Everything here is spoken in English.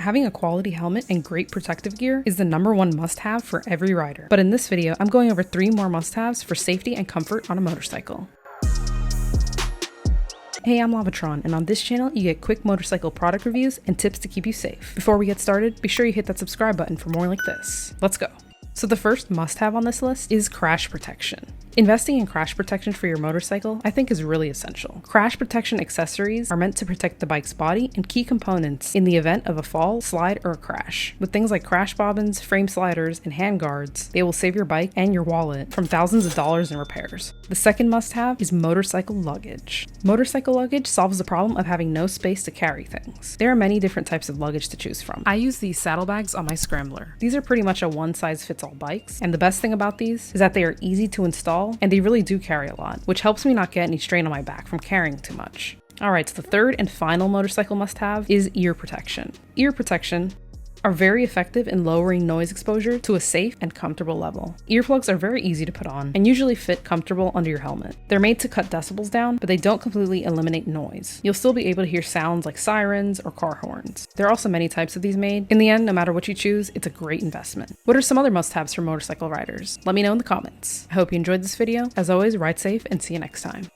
Having a quality helmet and great protective gear is the #1 must-have for every rider. But in this video, I'm going over 3 more must-haves for safety and comfort on a motorcycle. Hey, I'm Lavatronn, and on this channel, you get quick motorcycle product reviews and tips to keep you safe. Before we get started, be sure you hit that subscribe button for more like this. Let's go. So the first must-have on this list is crash protection. Investing in crash protection for your motorcycle, I think, is really essential. Crash protection accessories are meant to protect the bike's body and key components in the event of a fall, slide, or a crash. With things like crash bobbins, frame sliders, and hand guards, they will save your bike and your wallet from thousands of dollars in repairs. The second must-have is motorcycle luggage. Motorcycle luggage solves the problem of having no space to carry things. There are many different types of luggage to choose from. I use these saddlebags on my Scrambler. These are pretty much a one-size-fits-all bikes, and the best thing about these is that they are easy to install and they really do carry a lot, which helps me not get any strain on my back from carrying too much. Alright, so the third and final motorcycle must-have is ear protection. Ear protection are very effective in lowering noise exposure to a safe and comfortable level. Earplugs are very easy to put on and usually fit comfortable under your helmet. They're made to cut decibels down, but they don't completely eliminate noise. You'll still be able to hear sounds like sirens or car horns. There are also many types of these made. In the end, no matter what you choose, it's a great investment. What are some other must-haves for motorcycle riders? Let me know in the comments. I hope you enjoyed this video. As always, ride safe and see you next time.